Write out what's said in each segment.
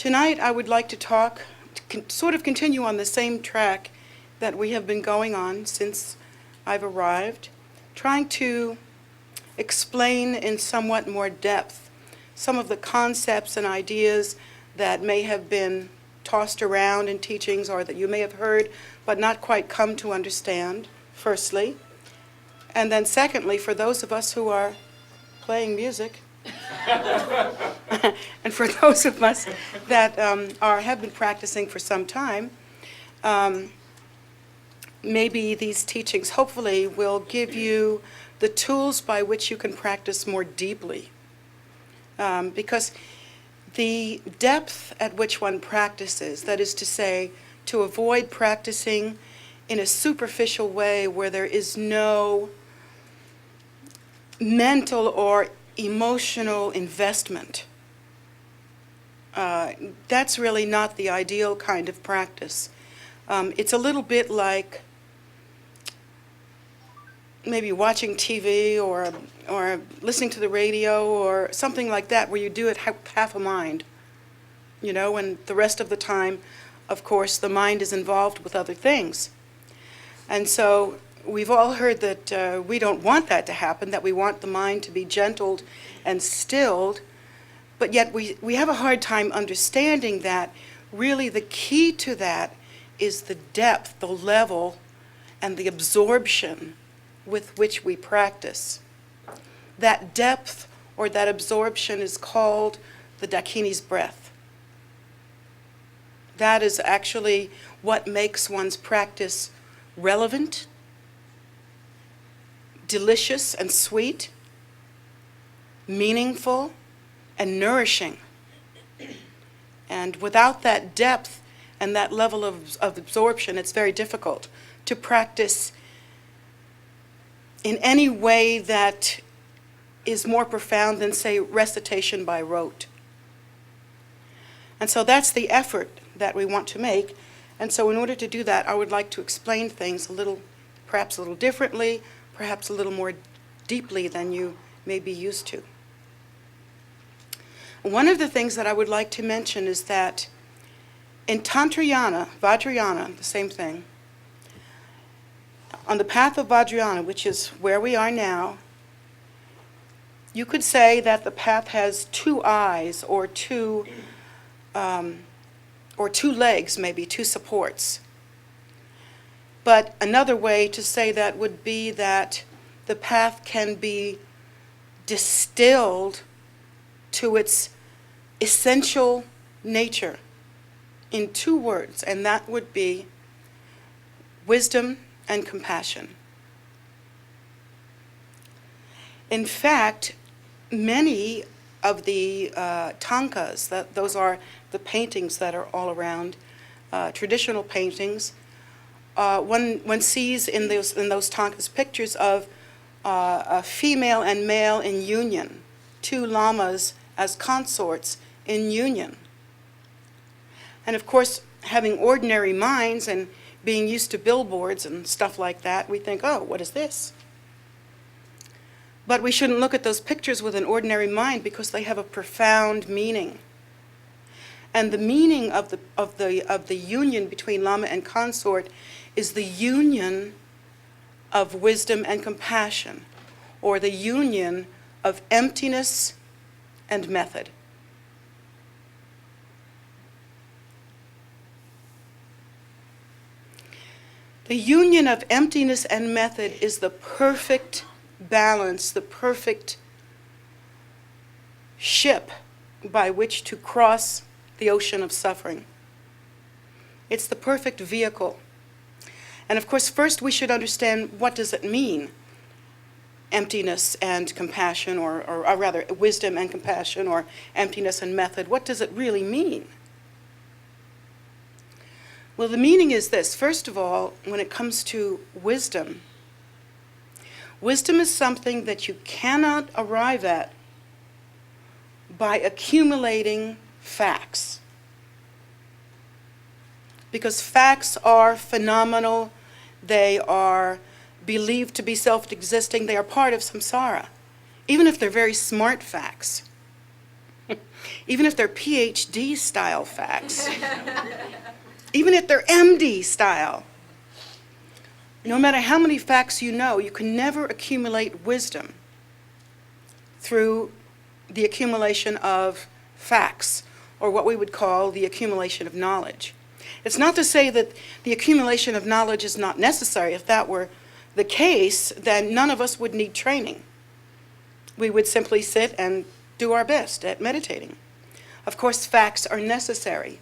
Tonight I would like to talk, sort of continue on the same track that we have been going on since I've arrived, trying to explain in somewhat more depth some of the concepts and ideas that may have been tossed around in teachings or that you may have heard but not quite come to understand, firstly. And then secondly, for those of us who are playing music, and for those of us that have been practicing for some time, maybe these teachings hopefully will give you the tools by which you can practice more deeply. Because the depth at which one practices, that is to say, to avoid practicing in a superficial way where there is no mental or emotional investment, that's really not the ideal kind of practice. It's a little bit like maybe watching TV or listening to the radio or something like that, where you do it half a mind, you know, and the rest of the time, of course, the mind is involved with other things. And so we've all heard that we don't want that to happen, that we want the mind to be gentled and stilled, but yet we have a hard time understanding that really the key to that is the depth, the level, and the absorption with which we practice. That depth or that absorption is called the Dakini's breath. That is actually what makes one's practice relevant, delicious and sweet, meaningful and nourishing. And without that depth and that level of absorption, it's very difficult to practice in any way that is more profound than, say, recitation by rote. And so that's the effort that we want to make. And so in order to do that, I would like to explain things perhaps a little differently, perhaps a little more deeply than you may be used to. One of the things that I would like to mention is that in Tantrayana, Vajrayana, the same thing, on the path of Vajrayana, which is where we are now, you could say that the path has two eyes or two legs, maybe two supports. But another way to say that would be that the path can be distilled to its essential nature in two words, and that would be wisdom and compassion. In fact, many of the tankas, those are the paintings that are all around, traditional paintings, one sees in those tankas pictures of a female and male in union, two lamas as consorts in union. And of course, having ordinary minds and being used to billboards and stuff like that, we think, oh, what is this? But we shouldn't look at those pictures with an ordinary mind because they have a profound meaning. And the meaning of the union between lama and consort is the union of wisdom and compassion, or the union of emptiness and method. The union of emptiness and method is the perfect balance, the perfect ship by which to cross the ocean of suffering. It's the perfect vehicle. And of course, first we should understand, what does it mean? Emptiness and compassion, or rather, wisdom and compassion, or emptiness and method. What does it really mean? Well, the meaning is this. First of all, when it comes to wisdom, wisdom is something that you cannot arrive at by accumulating facts. Because facts are phenomenal, they are believed to be self-existing, they are part of samsara, even if they're very smart facts. even if they're PhD style facts, even if they're MD style. No matter how many facts you know, you can never accumulate wisdom through the accumulation of facts, or what we would call the accumulation of knowledge. It's not to say that the accumulation of knowledge is not necessary. If that were the case, then none of us would need training. We would simply sit and do our best at meditating. Of course, facts are necessary.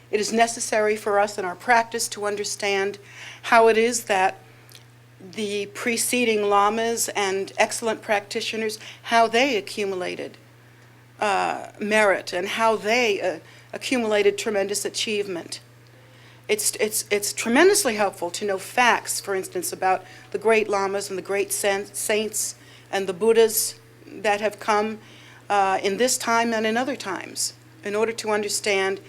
It is necessary for us in our practice to understand how it is that the preceding lamas and excellent practitioners, how they accumulated merit and how they accumulated tremendous achievement. It's tremendously helpful to know facts, for instance, about the great lamas and the great saints and the Buddhas that have come in this time and in other times, in order to understand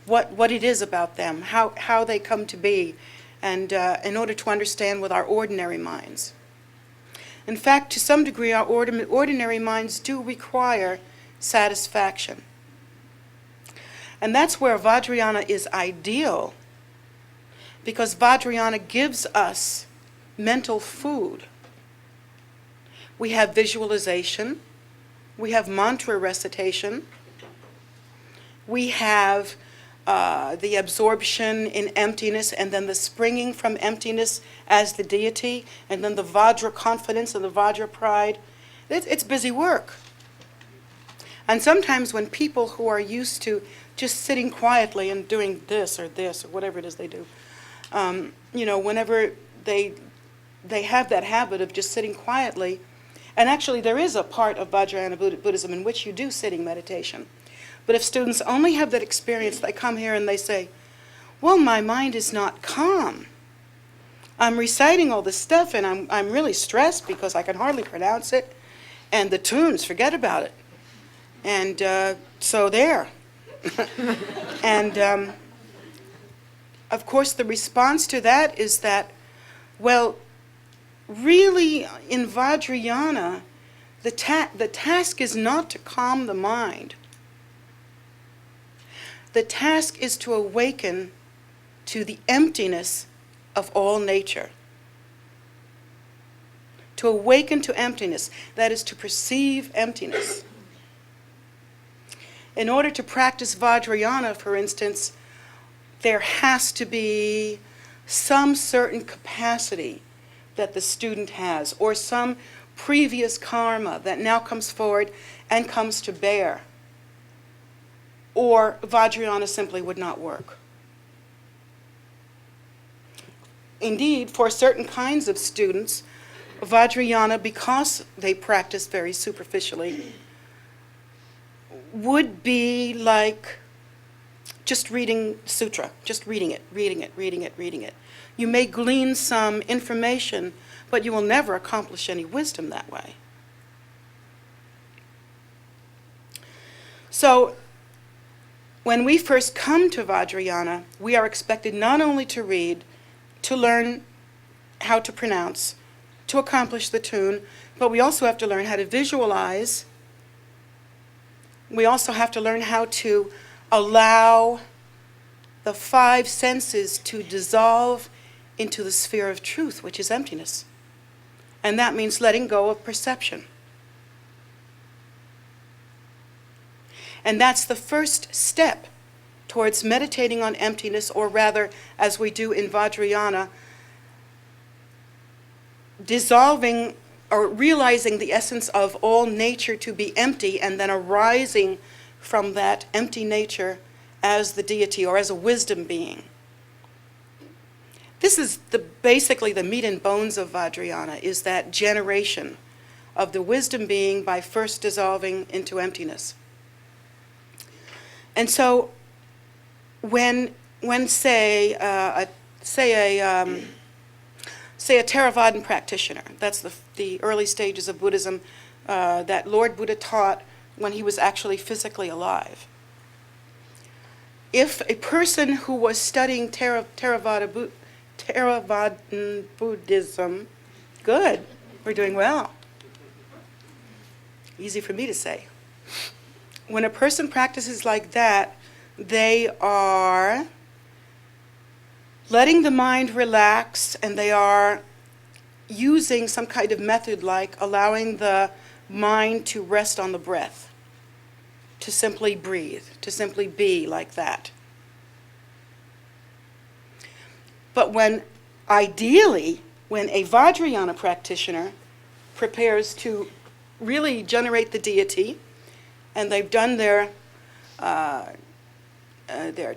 what it is about them, how they come to be, and in order to understand with our ordinary minds. In fact, to some degree, our ordinary minds do require satisfaction. And that's where Vajrayana is ideal, because Vajrayana gives us mental food. We have visualization, we have mantra recitation, we have the absorption in emptiness, and then the springing from emptiness as the deity, and then the Vajra confidence and the Vajra pride. It's busy work. And sometimes when people who are used to just sitting quietly and doing this or whatever it is they do, whenever they have that habit of just sitting quietly, and actually there is a part of Vajrayana Buddhism in which you do sitting meditation. But if students only have that experience, they come here and they say, well, my mind is not calm. I'm reciting all this stuff and I'm really stressed because I can hardly pronounce it. And the tunes, forget about it. And so there. And of course the response to that is that, well, really in Vajrayana, the task is not to calm the mind. The task is to awaken to the emptiness of all nature. To awaken to emptiness, that is to perceive emptiness. In order to practice Vajrayana, for instance, there has to be some certain capacity that the student has, or some previous karma that now comes forward and comes to bear, or Vajrayana simply would not work. Indeed, for certain kinds of students, Vajrayana, because they practice very superficially, would be like just reading sutra, just reading it. You may glean some information, but you will never accomplish any wisdom that way. So, when we first come to Vajrayana, we are expected not only to read, to learn how to pronounce, to accomplish the tune, but we also have to learn how to visualize. We also have to learn how to allow the five senses to dissolve into the sphere of truth, which is emptiness. And that means letting go of perception. And that's the first step towards meditating on emptiness, or rather, as we do in Vajrayana, dissolving or realizing the essence of all nature to be empty, and then arising from that empty nature as the deity or as a wisdom being. This is basically the meat and bones of Vajrayana, is that generation of the wisdom being by first dissolving into emptiness. And so, when say a Theravadan practitioner, that's the early stages of Buddhism that Lord Buddha taught when he was actually physically alive. If a person who was studying Theravadan Buddhism, good, we're doing well. Easy for me to say. when a person practices like that, they are letting the mind relax, and they are using some kind of method like allowing the mind to rest on the breath, to simply breathe, to simply be like that. But ideally, when a Vajrayana practitioner prepares to really generate the deity, and they've done their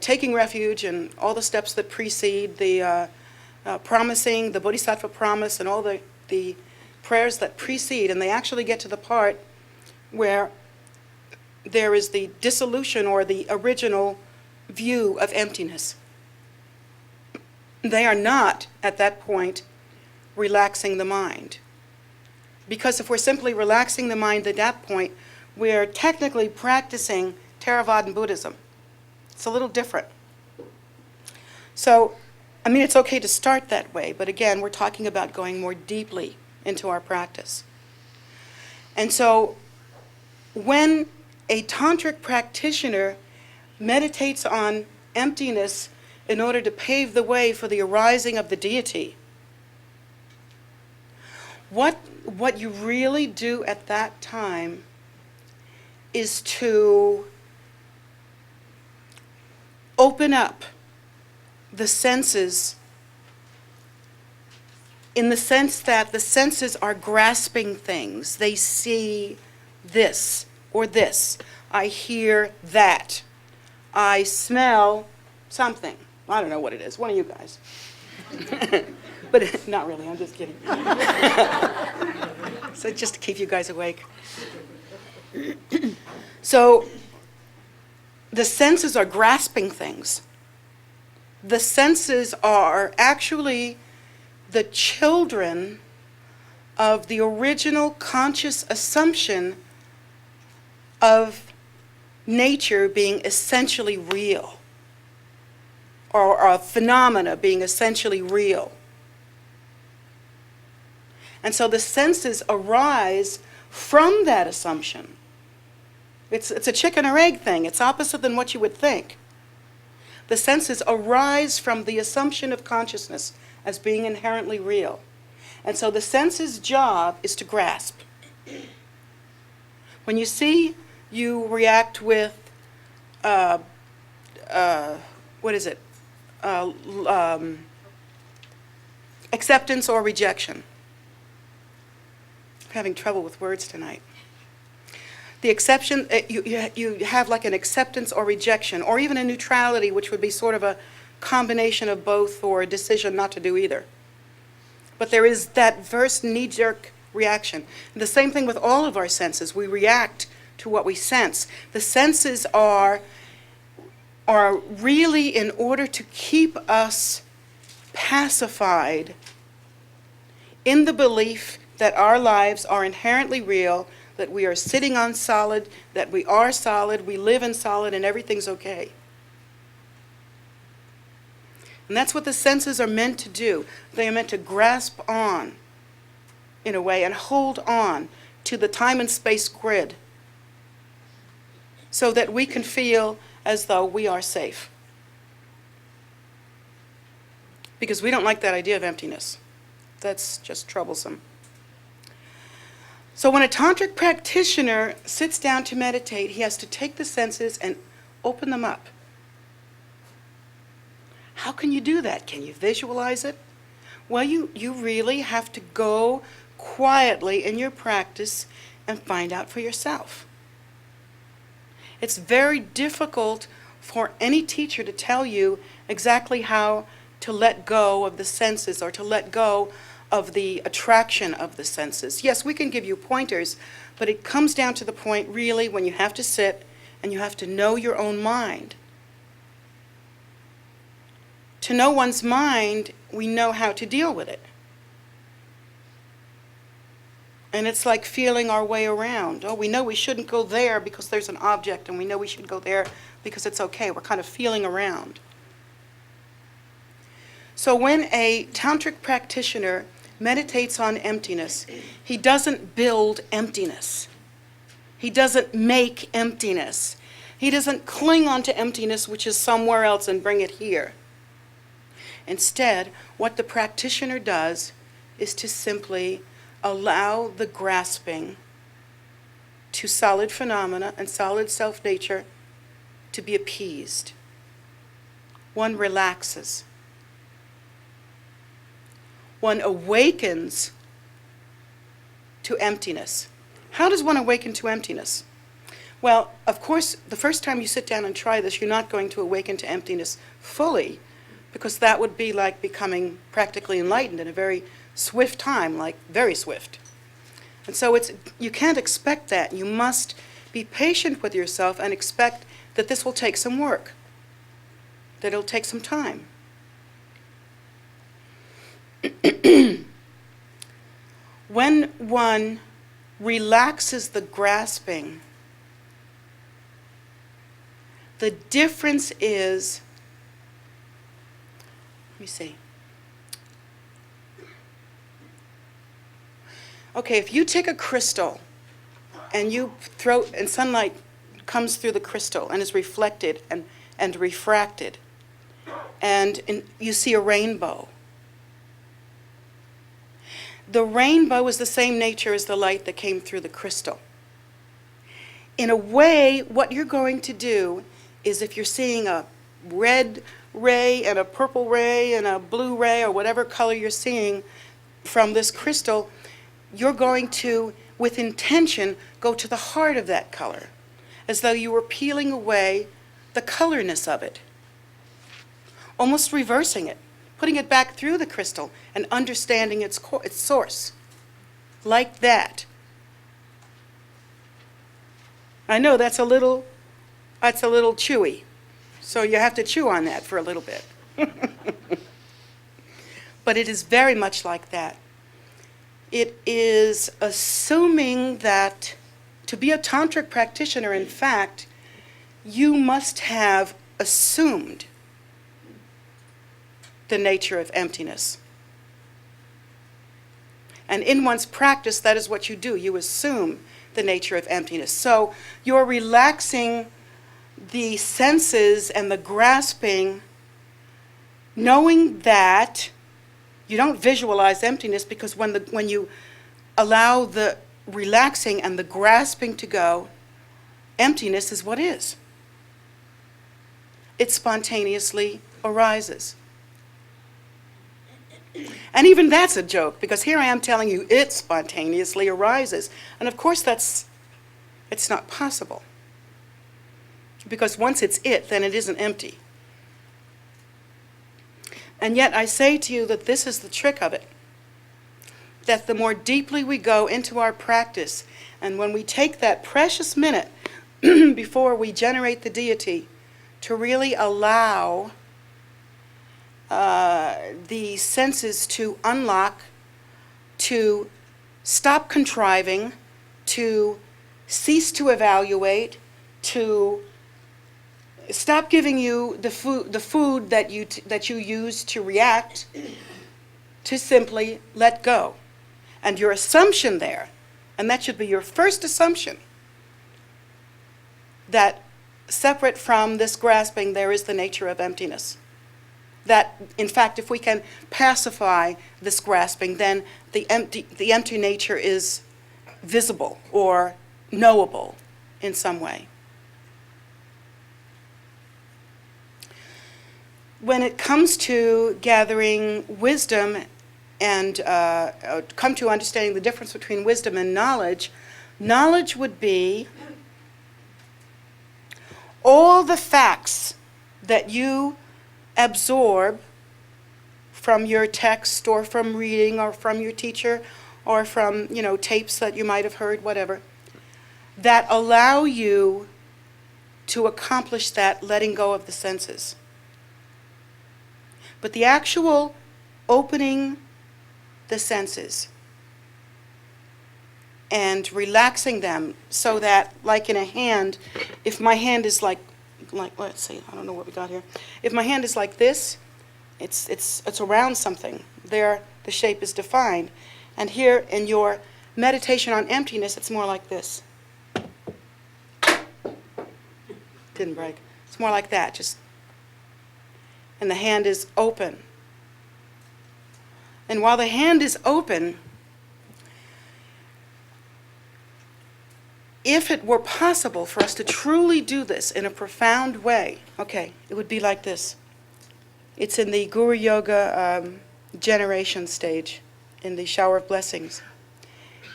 taking refuge and all the steps that precede the promising, the bodhisattva promise, and all the prayers that precede, and they actually get to the part where there is the dissolution or the original view of emptiness. They are not, at that point, relaxing the mind. Because if we're simply relaxing the mind at that point, we're technically practicing Theravadan Buddhism. It's a little different. So, I mean, it's okay to start that way, but again, we're talking about going more deeply into our practice. And so, when a tantric practitioner meditates on emptiness in order to pave the way for the arising of the deity, what you really do at that time is to open up the senses, in the sense that the senses are grasping things. They see this or this. I hear that. I smell something. I don't know what it is. One of you guys. But not really, I'm just kidding. So just to keep you guys awake. So the senses are grasping things. The senses are actually the children of the original conscious assumption of nature being essentially real, or a phenomena being essentially real. And so the senses arise from that assumption. It's a chicken or egg thing. It's opposite than what you would think. The senses arise from the assumption of consciousness as being inherently real. And so the senses' job is to grasp. When you see, you react with, acceptance or rejection. I'm having trouble with words tonight. The exception, you have like an acceptance or rejection, or even a neutrality, which would be sort of a combination of both, or a decision not to do either. But there is that first knee-jerk reaction. And the same thing with all of our senses. We react to what we sense. The senses are really in order to keep us pacified in the belief that our lives are inherently real, that we are sitting on solid, that we are solid, we live in solid, and everything's okay. And that's what the senses are meant to do. They are meant to grasp on, in a way, and hold on to the time and space grid so that we can feel as though we are safe. Because we don't like that idea of emptiness. That's just troublesome. So when a tantric practitioner sits down to meditate, he has to take the senses and open them up. How can you do that? Can you visualize it? Well, you really have to go quietly in your practice and find out for yourself. It's very difficult for any teacher to tell you exactly how to let go of the senses or to let go of the attraction of the senses. Yes, we can give you pointers, but it comes down to the point really when you have to sit and you have to know your own mind. To know one's mind, we know how to deal with it. And it's like feeling our way around. Oh, we know we shouldn't go there because there's an object, and we know we should go there because it's okay. We're kind of feeling around. So when a tantric practitioner meditates on emptiness, he doesn't build emptiness. He doesn't make emptiness. He doesn't cling onto emptiness, which is somewhere else, and bring it here. Instead, what the practitioner does is to simply allow the grasping to solid phenomena and solid self-nature to be appeased. One relaxes. One awakens to emptiness. How does one awaken to emptiness? Well, of course, the first time you sit down and try this, you're not going to awaken to emptiness fully, because that would be like becoming practically enlightened in a very swift time, like very swift. And so you can't expect that. You must be patient with yourself and expect that this will take some work, that it'll take some time. When one relaxes the grasping, the difference is, let me see. Okay, if you take a crystal and and sunlight comes through the crystal and is reflected and refracted, and you see a rainbow. The rainbow is the same nature as the light that came through the crystal. In a way, what you're going to do is, if you're seeing a red ray and a purple ray and a blue ray or whatever color you're seeing from this crystal, you're going to, with intention, go to the heart of that color, as though you were peeling away the colorness of it, almost reversing it, putting it back through the crystal and understanding its source, like that. I know that's a little chewy, so you have to chew on that for a little bit. But it is very much like that. It is assuming that to be a tantric practitioner, in fact, you must have assumed the nature of emptiness. And in one's practice, that is what you do. You assume the nature of emptiness. So you're relaxing the senses and the grasping, knowing that you don't visualize emptiness, because when you allow the relaxing and the grasping to go, emptiness is what is. It spontaneously arises. And even that's a joke, because here I am telling you it spontaneously arises. And of course it's not possible. Because once it's it, then it isn't empty. And yet I say to you that this is the trick of it. That the more deeply we go into our practice, and when we take that precious minute before we generate the deity to really allow the senses to unlock, to stop contriving, to cease to evaluate, to stop giving you the food that you use to react, to simply let go. And your assumption there, and that should be your first assumption, that separate from this grasping there is the nature of emptiness. That, in fact, if we can pacify this grasping, then the empty nature is visible or knowable in some way. When it comes to gathering wisdom and come to understanding the difference between wisdom and knowledge, knowledge would be all the facts that you absorb from your text or from reading or from your teacher or from, tapes that you might have heard, whatever, that allow you to accomplish that letting go of the senses. But the actual opening the senses and relaxing them so that, like in a hand, if my hand is like let's see, I don't know what we got here. If my hand is like this, it's around something. There, the shape is defined. And here in your meditation on emptiness, it's more like this. Didn't break. It's more like that, just, and the hand is open. And while the hand is open, if it were possible for us to truly do this in a profound way, okay, it would be like this. It's in the Guru Yoga generation stage, in the shower of blessings.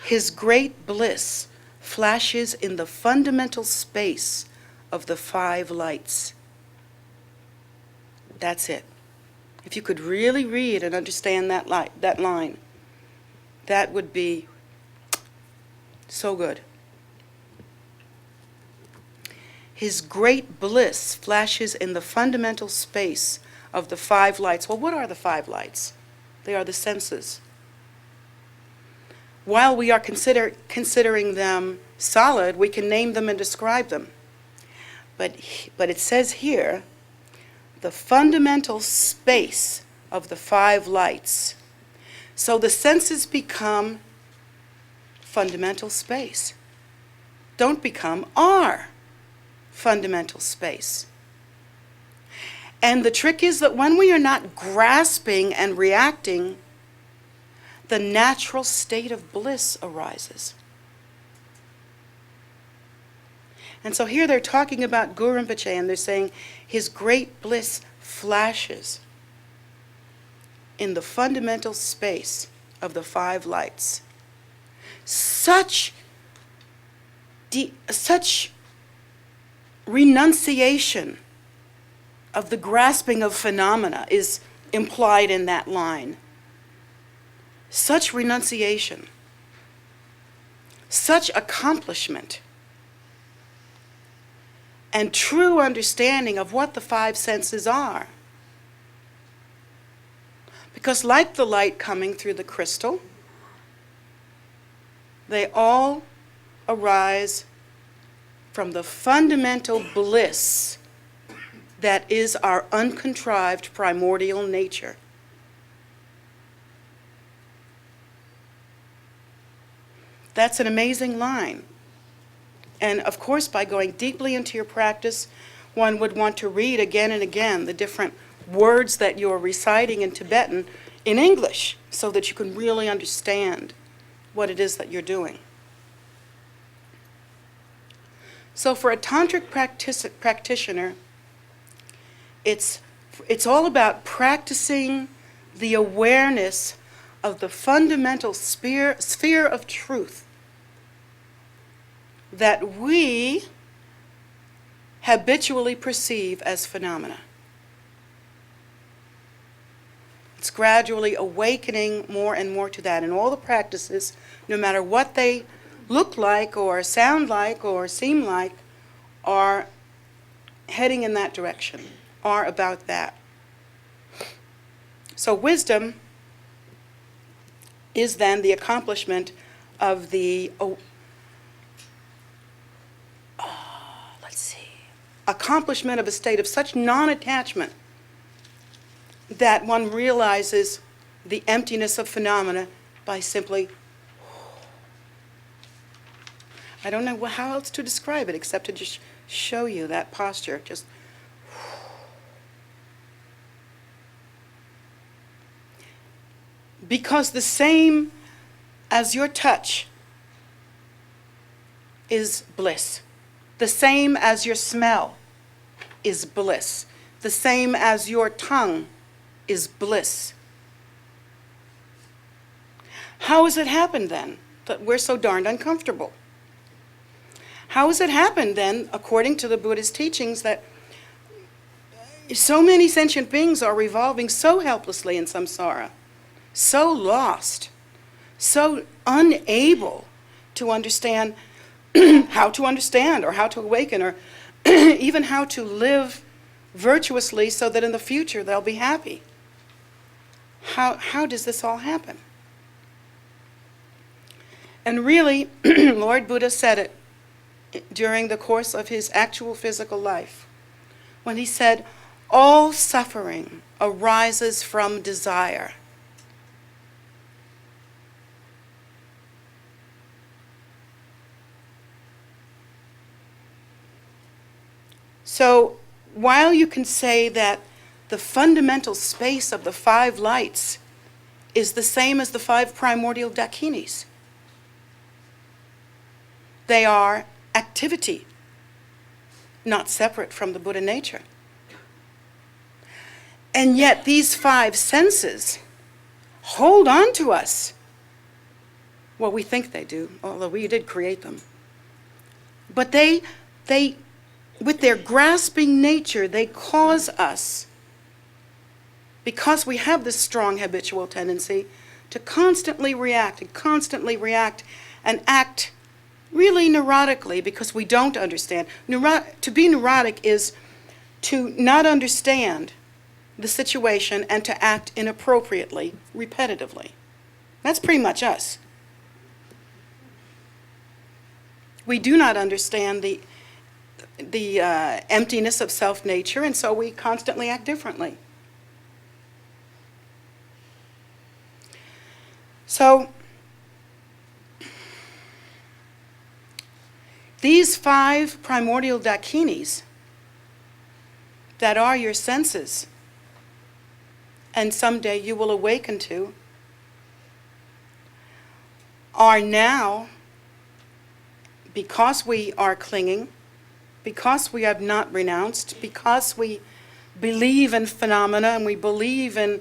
His great bliss flashes in the fundamental space of the 5 lights. That's it. If you could really read and understand that line, that would be so good. His great bliss flashes in the fundamental space of the 5 lights. Well, what are the 5 lights? They are the senses. While we are considering them solid, we can name them and describe them. But it says here, the fundamental space of the 5 lights. So the senses become fundamental space. Don't become, are fundamental space. And the trick is that when we are not grasping and reacting, the natural state of bliss arises. And so here they're talking about Guru Rinpoche, and they're saying his great bliss flashes in the fundamental space of the 5 lights. Such renunciation of the grasping of phenomena is implied in that line. Such renunciation, such accomplishment, and true understanding of what the 5 senses are. Because like the light coming through the crystal, they all arise from the fundamental bliss that is our uncontrived primordial nature. That's an amazing line. And of course, by going deeply into your practice, one would want to read again and again the different words that you're reciting in Tibetan in English, so that you can really understand what it is that you're doing. So for a tantric practitioner, it's all about practicing the awareness of the fundamental sphere of truth that we habitually perceive as phenomena. It's gradually awakening more and more to that. And all the practices, no matter what they look like or sound like or seem like, are heading in that direction, are about that. So wisdom is then the accomplishment of the accomplishment of a state of such non-attachment that one realizes the emptiness of phenomena by simply, I don't know how else to describe it except to just show you that posture, just because the same as your touch is bliss. The same as your smell is bliss. The same as your tongue is bliss. How has it happened then that we're so darned uncomfortable? How has it happened then, according to the Buddha's teachings, that so many sentient beings are revolving so helplessly in samsara, so lost, so unable to understand how to understand or how to awaken or even how to live virtuously so that in the future they'll be happy? How does this all happen? And really, Lord Buddha said it during the course of his actual physical life, when he said, all suffering arises from desire. So while you can say that the fundamental space of the 5 lights is the same as the 5 primordial dakinis, they are activity, not separate from the Buddha nature. And yet these 5 senses hold on to us. Well, we think they do, although we did create them. But they, with their grasping nature, they cause us, because we have this strong habitual tendency, to constantly react and act really neurotically because we don't understand. To be neurotic is to not understand the situation and to act inappropriately, repetitively. That's pretty much us. We do not understand the emptiness of self-nature, and so we constantly act differently. So these 5 primordial dakinis that are your senses, and someday you will awaken to, are now, because we are clinging, because we have not renounced, because we believe in phenomena and we believe in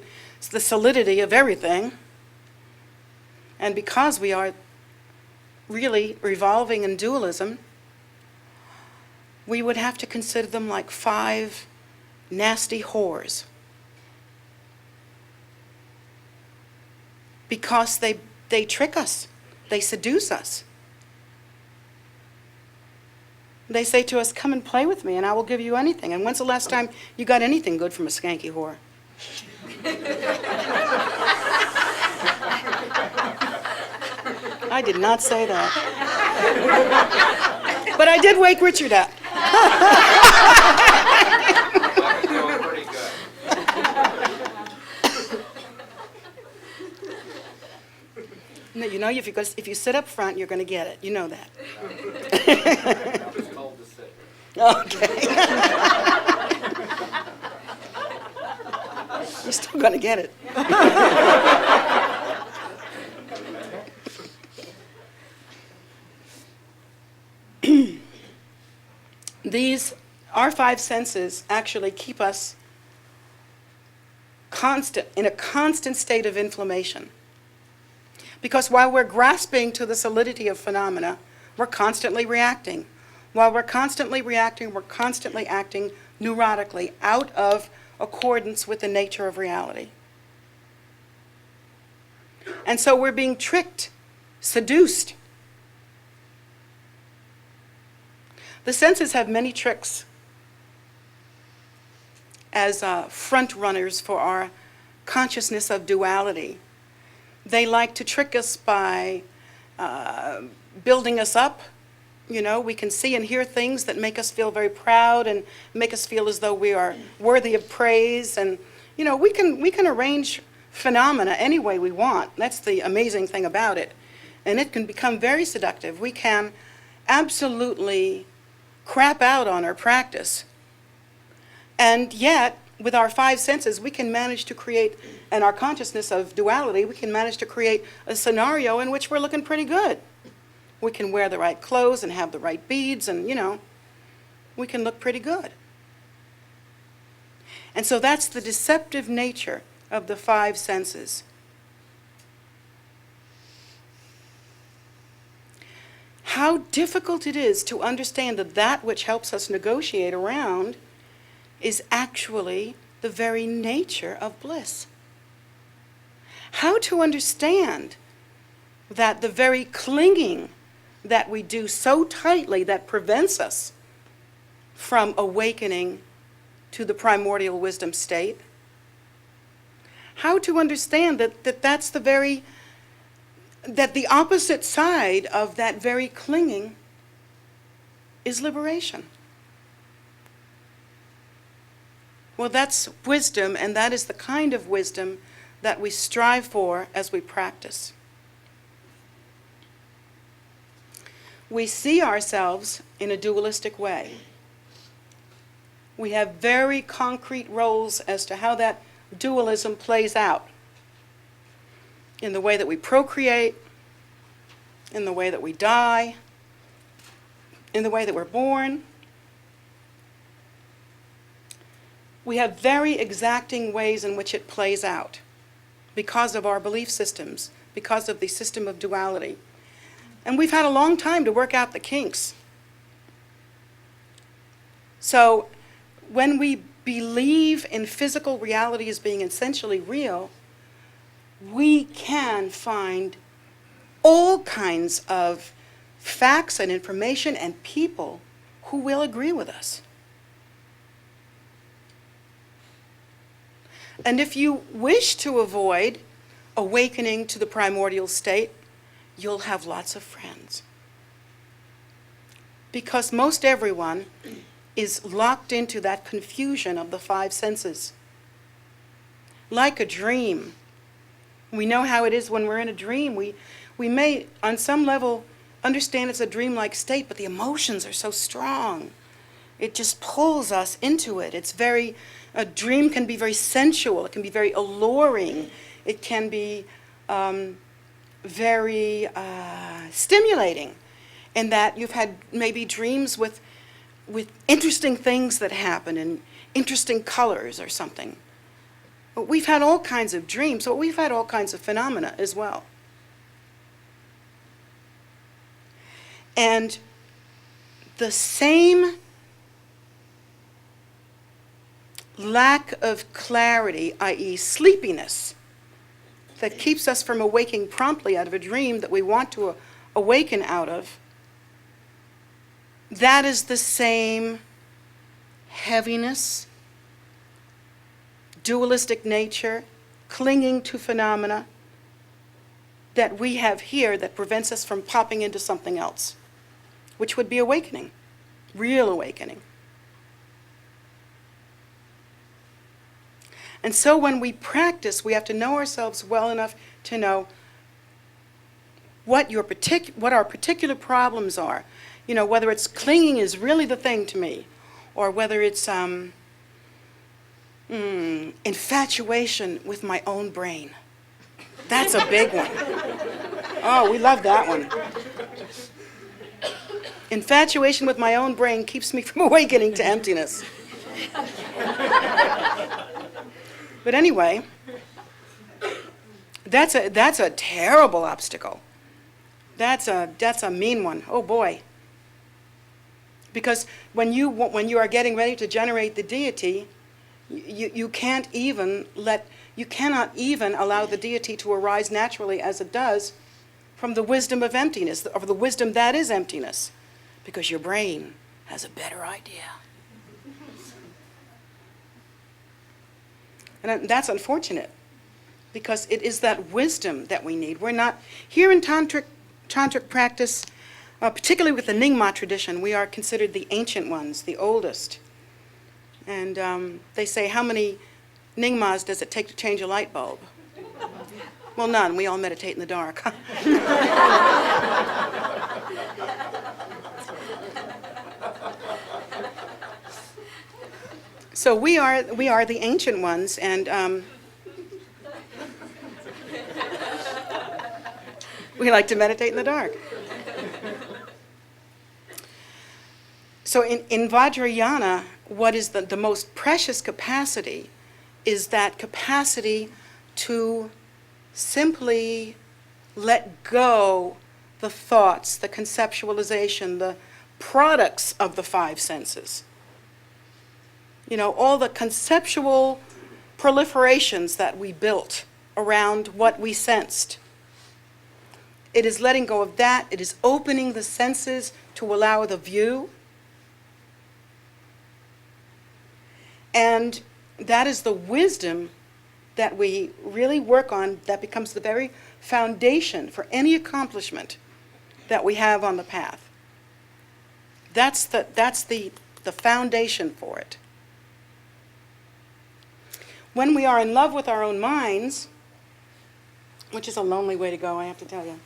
the solidity of everything, and because we are really revolving in dualism, we would have to consider them like 5 nasty whores. Because they trick us, they seduce us. They say to us, come and play with me and I will give you anything. And when's the last time you got anything good from a skanky whore? I did not say that. But I did wake Richard up. No, you know, if you sit up front, you're going to get it. You know that. I'm just told to sit. Okay. You're still going to get it. Our 5 senses actually keep us in a constant state of inflammation. Because while we're grasping to the solidity of phenomena, we're constantly reacting. While we're constantly reacting, we're constantly acting neurotically, out of accordance with the nature of reality. And so we're being tricked, seduced. The senses have many tricks as front runners for our consciousness of duality. They like to trick us by building us up. You know, we can see and hear things that make us feel very proud and make us feel as though we are worthy of praise. And, you know, we can arrange phenomena any way we want. That's the amazing thing about it. And it can become very seductive. We can absolutely crap out on our practice. And yet, with our 5 senses, we can manage to create, and our consciousness of duality, we can manage to create a scenario in which we're looking pretty good. We can wear the right clothes and have the right beads and, you know, we can look pretty good. And so that's the deceptive nature of the 5 senses. How difficult it is to understand that that which helps us negotiate around is actually the very nature of bliss. How to understand that the very clinging that we do so tightly that prevents us from awakening to the primordial wisdom state. How to understand that that's the very, that the opposite side of that very clinging is liberation. Well, that's wisdom, and that is the kind of wisdom that we strive for as we practice. We see ourselves in a dualistic way. We have very concrete roles as to how that dualism plays out in the way that we procreate, in the way that we die, in the way that we're born. We have very exacting ways in which it plays out because of our belief systems, because of the system of duality. And we've had a long time to work out the kinks. So when we believe in physical reality as being essentially real, we can find all kinds of facts and information and people who will agree with us. And if you wish to avoid awakening to the primordial state, you'll have lots of friends. Because most everyone is locked into that confusion of the five senses. Like a dream. We know how it is when we're in a dream. We may, on some level, understand it's a dreamlike state, but the emotions are so strong. It just pulls us into it. A dream can be very sensual. It can be very alluring. It can be very stimulating in that you've had maybe dreams with interesting things that happen and interesting colors or something. But we've had all kinds of dreams, so we've had all kinds of phenomena as well. And the same lack of clarity, i.e. sleepiness, that keeps us from awaking promptly out of a dream that we want to awaken out of, that is the same heaviness, dualistic nature, clinging to phenomena that we have here that prevents us from popping into something else, which would be awakening, real awakening. And so when we practice, we have to know ourselves well enough to know what our particular problems are. You know, whether it's clinging is really the thing to me, or whether it's infatuation with my own brain. That's a big one. Oh, we love that one. Infatuation with my own brain keeps me from awakening to emptiness. But anyway, that's a terrible obstacle. That's a mean one. Oh boy. Because when you are getting ready to generate the deity, you cannot even allow the deity to arise naturally as it does from the wisdom of emptiness, or the wisdom that is emptiness, because your brain has a better idea. And that's unfortunate, because it is that wisdom that we need. We're not, here in tantric practice, particularly with the Nyingma tradition, we are considered the ancient ones, the oldest. And they say, how many Nyingmas does it take to change a light bulb? Well, none. We all meditate in the dark. So we are the ancient ones, and we like to meditate in the dark. So in Vajrayana, what is the most precious capacity is that capacity to simply let go the thoughts, the conceptualization, the products of the five senses. You know, all the conceptual proliferations that we built around what we sensed. It is letting go of that. It is opening the senses to allow the view. And that is the wisdom that we really work on, that becomes the very foundation for any accomplishment that we have on the path. That's the foundation for it. When we are in love with our own minds, which is a lonely way to go, I have to tell you.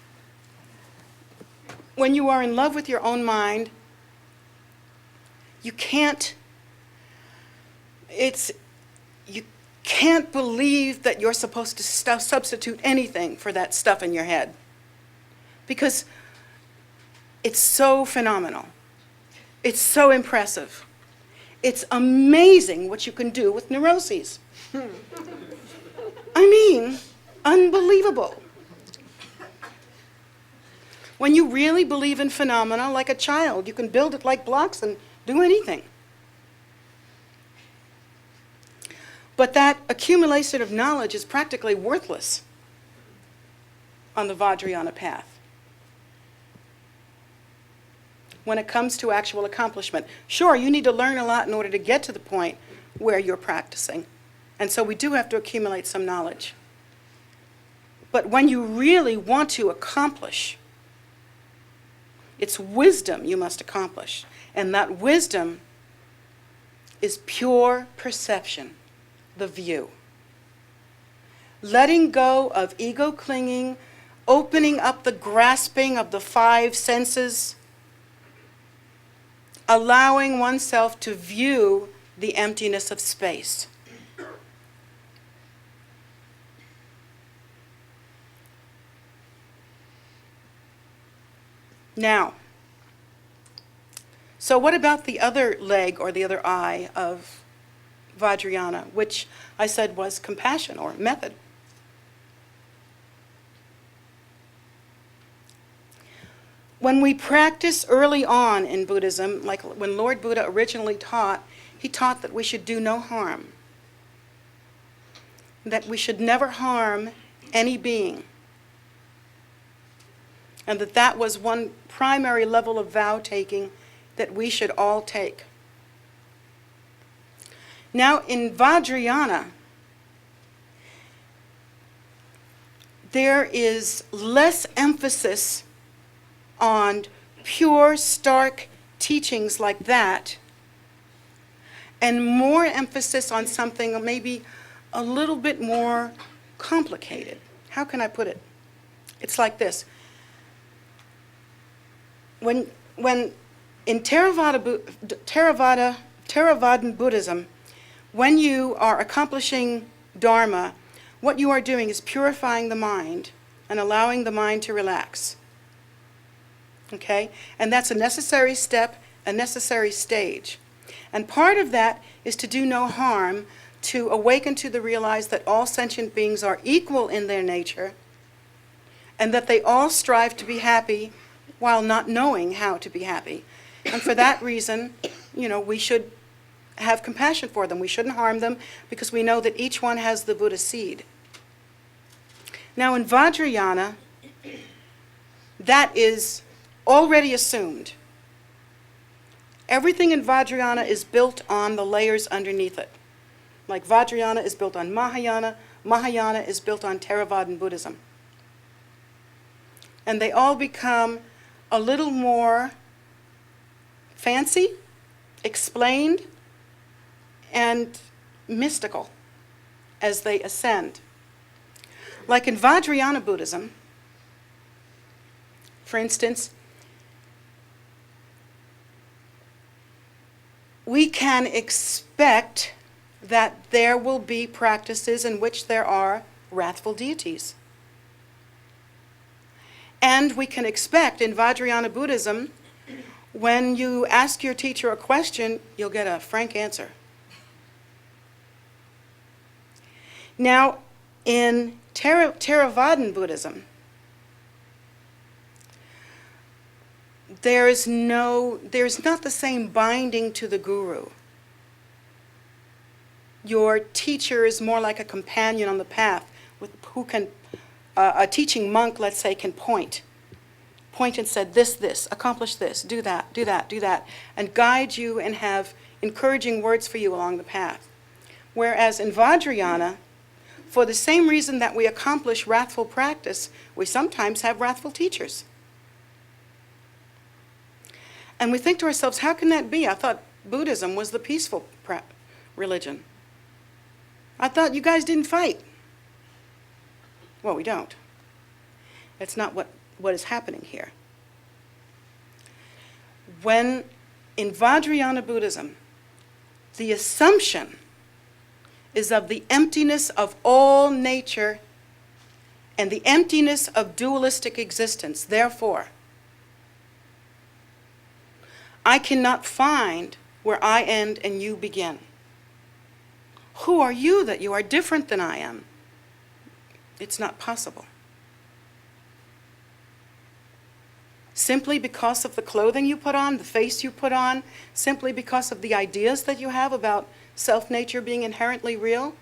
When you are in love with your own mind, you can't you can't believe that you're supposed to substitute anything for that stuff in your head, because it's so phenomenal. It's so impressive. It's amazing what you can do with neuroses. I mean, unbelievable. When you really believe in phenomena like a child, you can build it like blocks and do anything. But that accumulation of knowledge is practically worthless on the Vajrayana path when it comes to actual accomplishment. Sure, you need to learn a lot in order to get to the point where you're practicing. And so we do have to accumulate some knowledge. But when you really want to accomplish, it's wisdom you must accomplish. And that wisdom is pure perception, the view. Letting go of ego clinging, opening up the grasping of the five senses, allowing oneself to view the emptiness of space. Now, so what about the other leg or the other eye of Vajrayana, which I said was compassion or method? When we practice early on in Buddhism, like when Lord Buddha originally taught, he taught that we should do no harm, that we should never harm any being, and that that was one primary level of vow-taking that we should all take. Now, in Vajrayana, there is less emphasis on pure, stark teachings like that, and more emphasis on something maybe a little bit more complicated. How can I put it? It's like this. When in Theravadan Buddhism, when you are accomplishing Dharma, what you are doing is purifying the mind and allowing the mind to relax. Okay? And that's a necessary step, a necessary stage. And part of that is to do no harm, to awaken to the realize that all sentient beings are equal in their nature, and that they all strive to be happy while not knowing how to be happy. And for that reason, we should have compassion for them. We shouldn't harm them because we know that each one has the Buddha seed. Now in Vajrayana, that is already assumed. Everything in Vajrayana is built on the layers underneath it. Like Vajrayana is built on Mahayana, Mahayana is built on Theravadan Buddhism. And they all become a little more fancy, explained, and mystical as they ascend. Like in Vajrayana Buddhism, for instance, we can expect that there will be practices in which there are wrathful deities. And we can expect in Vajrayana Buddhism, when you ask your teacher a question, you'll get a frank answer. Now, in Theravadan Buddhism, there's not the same binding to the guru. Your teacher is more like a companion on the path, who can, a teaching monk, let's say, can point and said, this, accomplish this, do that, and guide you and have encouraging words for you along the path. Whereas in Vajrayana, for the same reason that we accomplish wrathful practice, we sometimes have wrathful teachers. And we think to ourselves, how can that be? I thought Buddhism was the peaceful religion. I thought you guys didn't fight. Well, we don't. That's not what is happening here. When in Vajrayana Buddhism, the assumption is of the emptiness of all nature and the emptiness of dualistic existence. Therefore, I cannot find where I end and you begin. Who are you that you are different than I am? It's not possible. Simply because of the clothing you put on, the face you put on, simply because of the ideas that you have about self-nature being inherently real?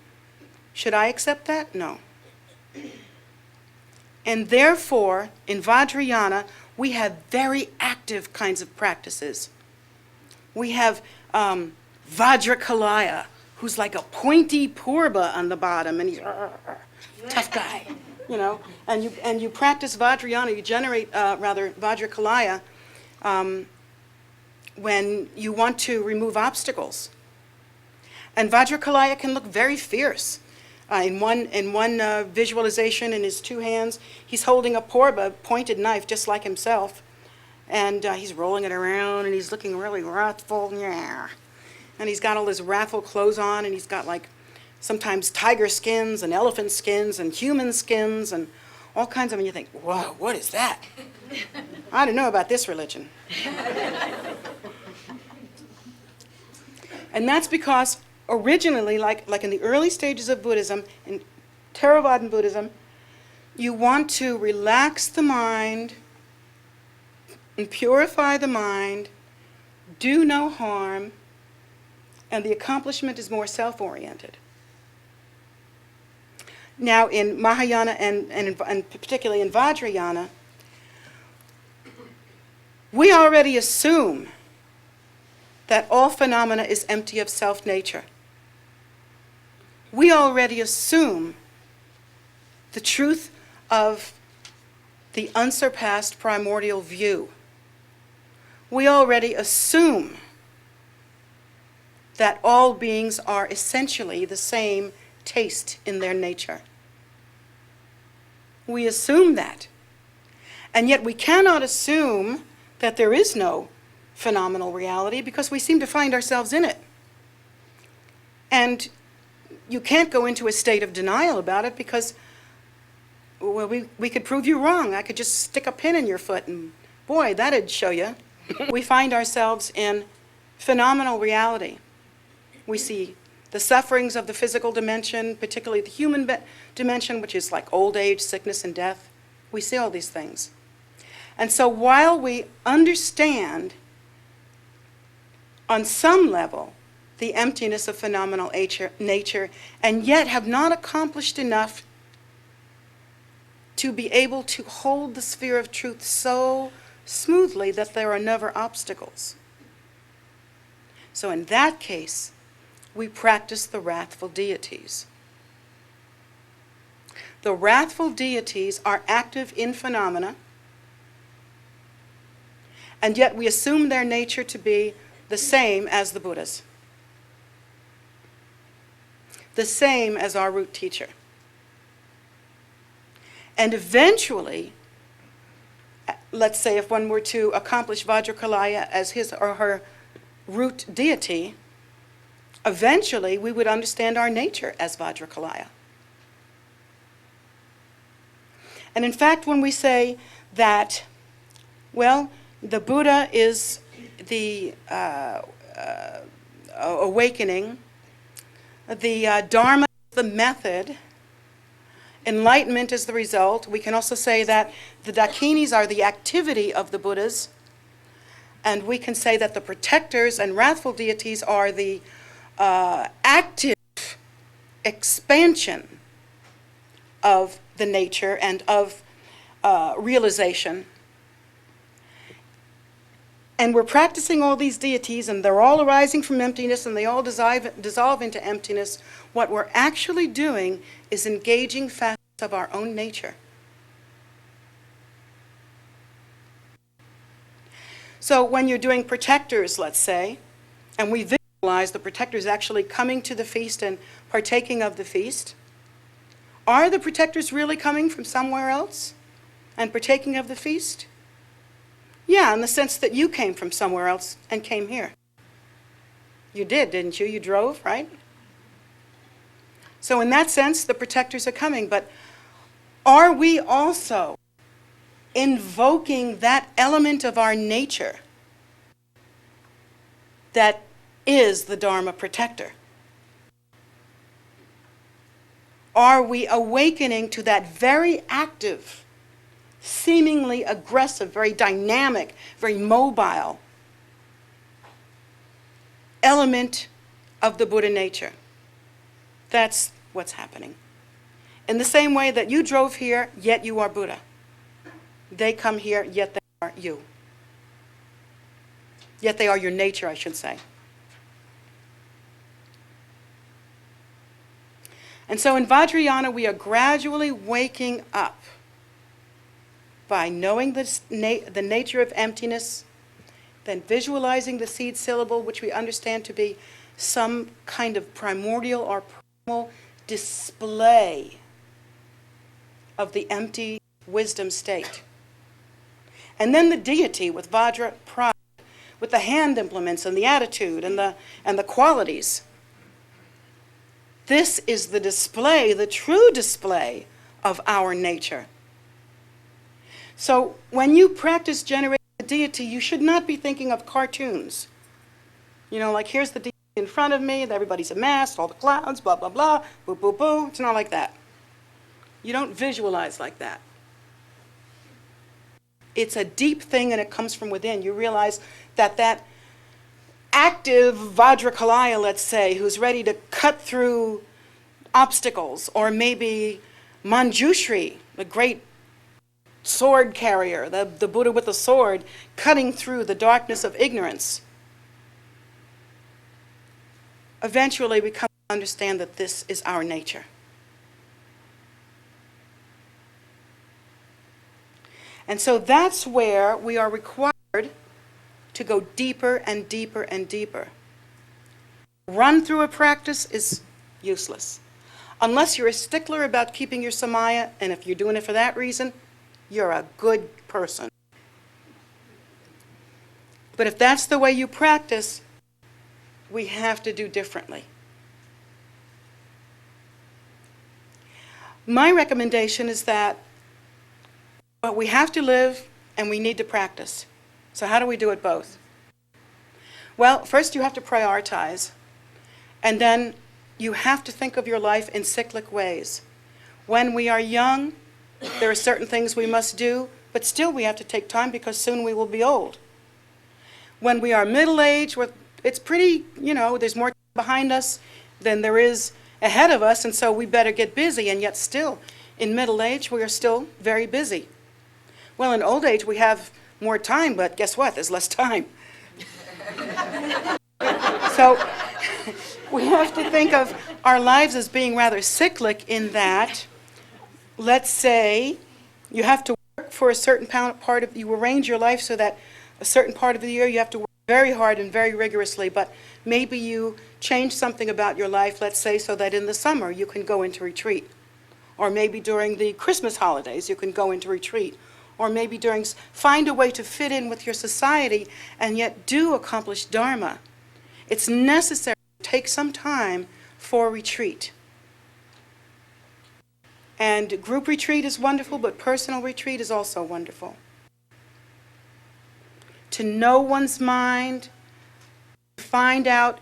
Should I accept that? No. And therefore, in Vajrayana, we have very active kinds of practices. We have Vajrakalaya, who's like a pointy purba on the bottom, and he's tough guy, you know. And you practice Vajrayana, you generate Vajrakalaya when you want to remove obstacles. And Vajrakalaya can look very fierce. In one visualization, in his two hands, he's holding a purba, pointed knife, just like himself, and he's rolling it around, and he's looking really wrathful, yeah. And he's got all his wrathful clothes on, and he's got like sometimes tiger skins and elephant skins and human skins and all kinds of, and you think, whoa, what is that? I don't know about this religion. And that's because originally, like in the early stages of Buddhism, in Theravadan Buddhism, you want to relax the mind and purify the mind, do no harm, and the accomplishment is more self-oriented. Now, in Mahayana and particularly in Vajrayana, we already assume that all phenomena is empty of self-nature. We already assume the truth of the unsurpassed primordial view. We already assume that all beings are essentially the same taste in their nature. We assume that. And yet we cannot assume that there is no phenomenal reality because we seem to find ourselves in it. And you can't go into a state of denial about it because, well, we could prove you wrong. I could just stick a pin in your foot and, boy, that'd show you. We find ourselves in phenomenal reality. We see the sufferings of the physical dimension, particularly the human dimension, which is like old age, sickness, and death. We see all these things. And so while we understand on some level the emptiness of phenomenal nature, and yet have not accomplished enough to be able to hold the sphere of truth so smoothly that there are never obstacles. So in that case, we practice the wrathful deities. The wrathful deities are active in phenomena, and yet we assume their nature to be the same as the Buddhas, the same as our root teacher. And eventually, let's say if one were to accomplish Vajrakalaya as his or her root deity, eventually we would understand our nature as Vajrakalaya. And in fact, when we say that, well, the Buddha is the awakening, the Dharma is the method, enlightenment is the result. We can also say that the Dakinis are the activity of the Buddhas, and we can say that the protectors and wrathful deities are the active expansion of the nature and of realization. And we're practicing all these deities, and they're all arising from emptiness, and they all dissolve into emptiness. What we're actually doing is engaging facets of our own nature. So when you're doing protectors, let's say, and we visualize the protectors actually coming to the feast and partaking of the feast, are the protectors really coming from somewhere else and partaking of the feast? Yeah, in the sense that you came from somewhere else and came here. You did, didn't you? You drove, right? So in that sense, the protectors are coming, but are we also invoking that element of our nature that is the Dharma protector? Are we awakening to that very active, seemingly aggressive, very dynamic, very mobile element of the Buddha nature? That's what's happening. In the same way that you drove here, yet you are Buddha. They come here, yet they are you. Yet they are your nature, I should say. And so in Vajrayana, we are gradually waking up by knowing the nature of emptiness, then visualizing the seed syllable, which we understand to be some kind of primordial or primal display of the empty wisdom state. And then the deity with Vajra pride, with the hand implements and the attitude and the qualities. This is the display, the true display of our nature. So when you practice generating the deity, you should not be thinking of cartoons. You know, like here's the deity in front of me, everybody's amassed, all the clouds, blah, blah, blah, boo, boo, boo. It's not like that. You don't visualize like that. It's a deep thing and it comes from within. You realize that active Vajrakalaya, let's say, who's ready to cut through obstacles, or maybe Manjushri, the great sword carrier, the Buddha with the sword, cutting through the darkness of ignorance, eventually we come to understand that this is our nature. And so that's where we are required to go deeper and deeper and deeper. Run through a practice is useless. Unless you're a stickler about keeping your samaya, and if you're doing it for that reason, you're a good person. But if that's the way you practice, we have to do differently. My recommendation is that we have to live and we need to practice. So how do we do it both? Well, first you have to prioritize, and then you have to think of your life in cyclic ways. When we are young, there are certain things we must do, but still we have to take time because soon we will be old. When we are middle-aged, it's pretty, there's more behind us than there is ahead of us, and so we better get busy, and yet still, in middle age, we are still very busy. Well, in old age, we have more time, but guess what? There's less time. So we have to think of our lives as being rather cyclic in that, let's say, you have to work for a certain part of, you arrange your life so that a certain part of the year you have to work very hard and very rigorously, but maybe you change something about your life, let's say, so that in the summer you can go into retreat. Or maybe during the Christmas holidays you can go into retreat. Or maybe find a way to fit in with your society and yet do accomplish Dharma. It's necessary to take some time for retreat. And group retreat is wonderful, but personal retreat is also wonderful. To know one's mind, find out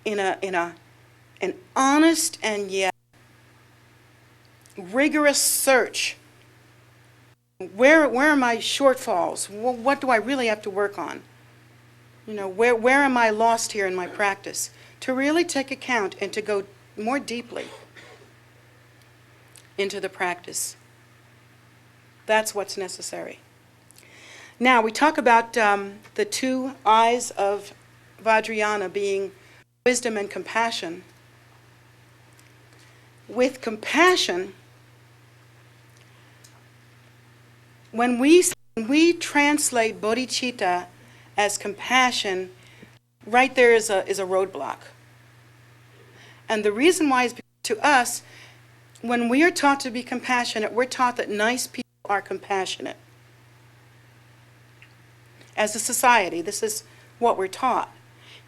in an honest and yet rigorous search, where are my shortfalls? What do I really have to work on? Where am I lost here in my practice? To really take account and to go more deeply into the practice. That's what's necessary. Now, we talk about the two eyes of Vajrayana being wisdom and compassion. With compassion, when we translate bodhicitta as compassion, right there is a roadblock. And the reason why is because to us, when we are taught to be compassionate, we're taught that nice people are compassionate. As a society, this is what we're taught.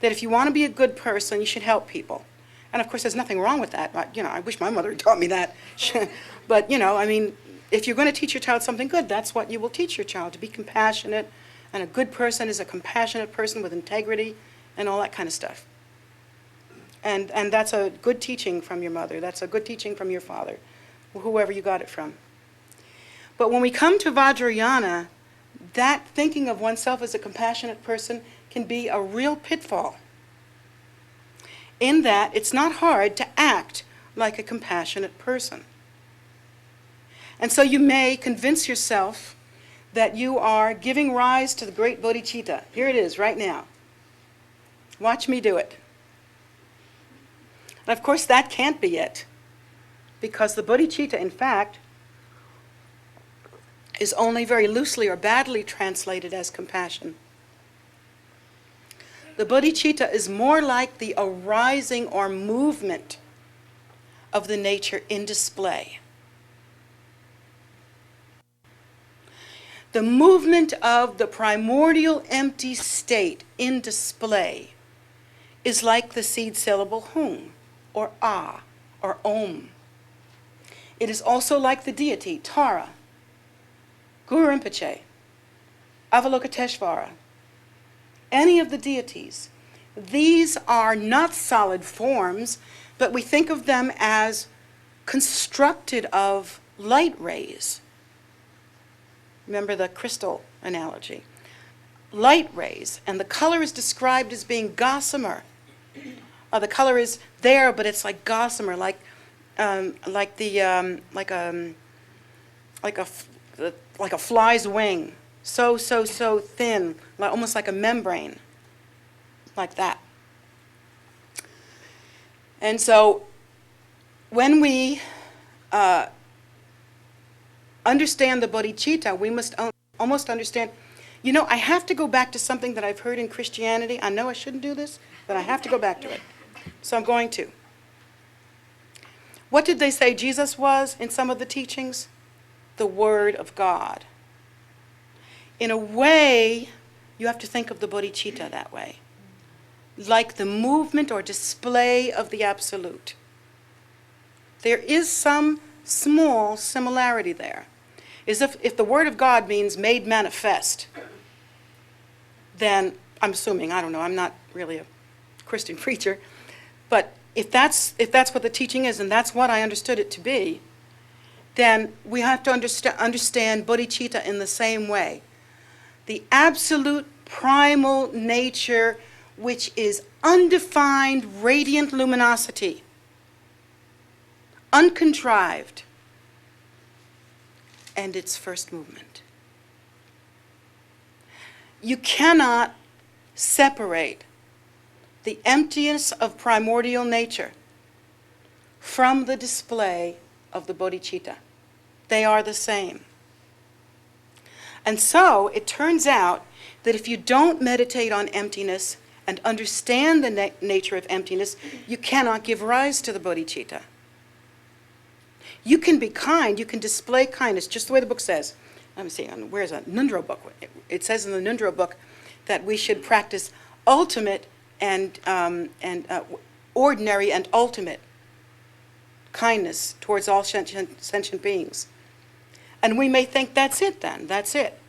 That if you want to be a good person, you should help people. And of course, there's nothing wrong with that. You know, I wish my mother had taught me that. But, you know, I mean, if you're going to teach your child something good, that's what you will teach your child, to be compassionate. And a good person is a compassionate person with integrity and all that kind of stuff. And that's a good teaching from your mother. That's a good teaching from your father, whoever you got it from. But when we come to Vajrayana, that thinking of oneself as a compassionate person can be a real pitfall, in that it's not hard to act like a compassionate person. And so you may convince yourself that you are giving rise to the great bodhicitta. Here it is, right now. Watch me do it. And of course, that can't be it, because the bodhicitta, in fact, is only very loosely or badly translated as compassion. The bodhicitta is more like the arising or movement of the nature in display. The movement of the primordial empty state in display is like the seed syllable hum, or ah, or om. It is also like the deity, Tara, Guru Rinpoche, Avalokiteshvara, any of the deities. These are not solid forms, but we think of them as constructed of light rays. Remember the crystal analogy. Light rays, and the color is described as being gossamer. The color is there, but it's like gossamer, like a fly's wing, so thin, almost like a membrane, like that. And so, when we understand the bodhicitta, we must almost understand. You know, I have to go back to something that I've heard in Christianity. I know I shouldn't do this, but I have to go back to it. So I'm going to. What did they say Jesus was in some of the teachings? The Word of God. In a way, you have to think of the bodhicitta that way, like the movement or display of the Absolute. There is some small similarity there. Is if the Word of God means made manifest, then I'm assuming, I don't know, I'm not really a Christian preacher, but if that's what the teaching is, and that's what I understood it to be, then we have to understand bodhicitta in the same way. The absolute primal nature, which is undefined radiant luminosity, uncontrived, and its first movement. You cannot separate the emptiness of primordial nature from the display of the bodhicitta. They are the same. And so it turns out that if you don't meditate on emptiness and understand the nature of emptiness, you cannot give rise to the bodhicitta. You can be kind, you can display kindness, just the way the book says. Let me see, where's a Nundro book? It says in the Nundro book that we should practice ultimate and ordinary and ultimate kindness towards all sentient beings. And we may think that's it then, that's it.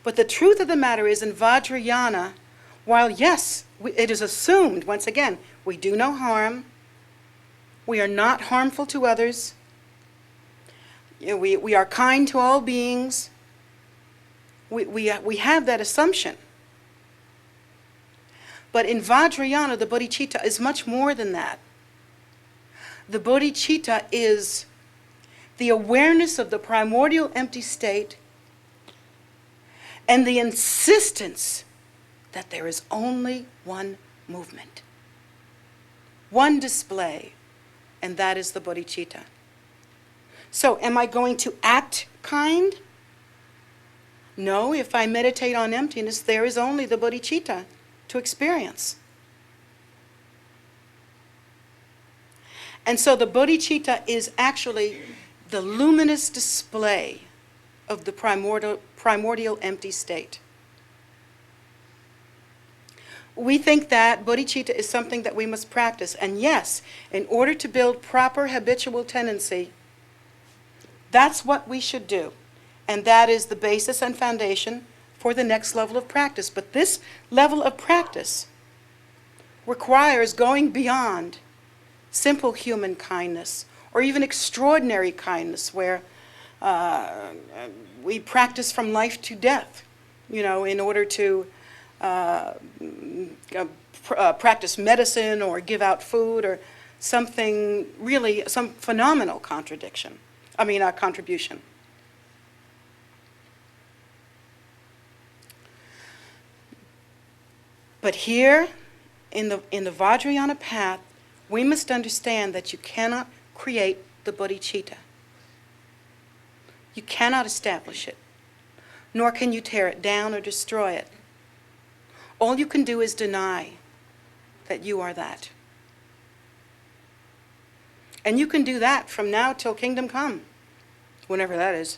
But the truth of the matter is, in Vajrayana, while yes, it is assumed, once again, we do no harm, we are not harmful to others, we are kind to all beings, we have that assumption. But in Vajrayana, the bodhicitta is much more than that. The bodhicitta is the awareness of the primordial empty state and the insistence that there is only one movement, one display, and that is the bodhicitta. So, am I going to act kind? No, if I meditate on emptiness, there is only the bodhicitta to experience. And so the bodhicitta is actually the luminous display of the primordial empty state. we think that bodhicitta is something that we must practice. And yes, in order to build proper habitual tendency, that's what we should do. And that is the basis and foundation for the next level of practice. But this level of practice requires going beyond simple human kindness or even extraordinary kindness where we practice from life to death, in order to practice medicine or give out food or something really, some phenomenal contribution. But here, in the Vajrayana path, we must understand that you cannot create the bodhicitta. You cannot establish it, nor can you tear it down or destroy it. All you can do is deny that you are that. And you can do that from now till kingdom come, whenever that is.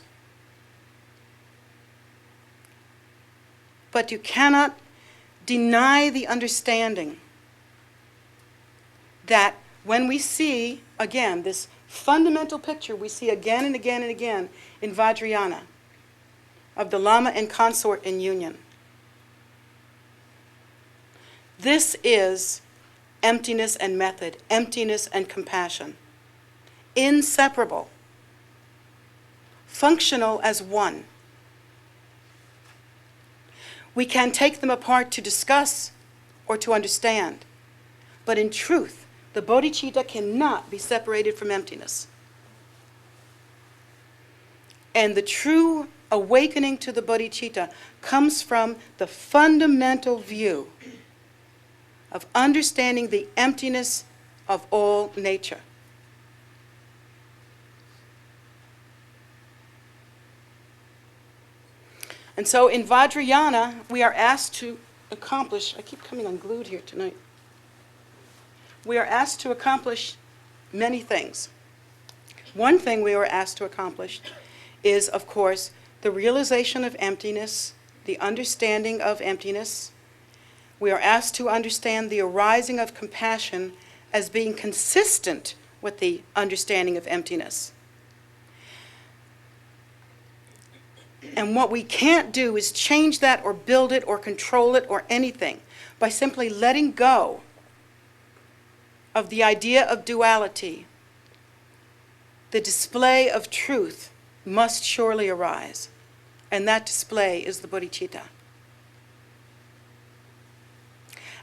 But you cannot deny the understanding that when we see, again, this fundamental picture we see again and again and again in Vajrayana of the Lama and consort in union. This is emptiness and method, emptiness and compassion. Inseparable. Functional as one. We can take them apart to discuss or to understand, but in truth, the bodhicitta cannot be separated from emptiness. And the true awakening to the bodhicitta comes from the fundamental view of understanding the emptiness of all nature. And so in Vajrayana, we are asked to accomplish, I keep coming unglued here tonight. We are asked to accomplish many things. One thing we are asked to accomplish is, of course, the realization of emptiness, the understanding of emptiness. We are asked to understand the arising of compassion as being consistent with the understanding of emptiness. And what we can't do is change that or build it or control it or anything by simply letting go of the idea of duality. The display of truth must surely arise, and that display is the bodhicitta.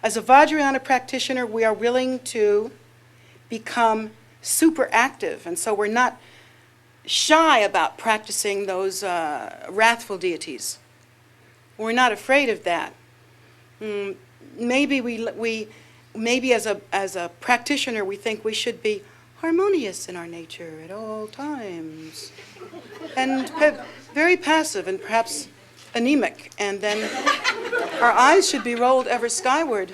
As a Vajrayana practitioner, we are willing to become super active, and so we're not shy about practicing those wrathful deities. We're not afraid of that. Maybe as a practitioner we think we should be harmonious in our nature at all times, and very passive and perhaps anemic, and then our eyes should be rolled ever skyward.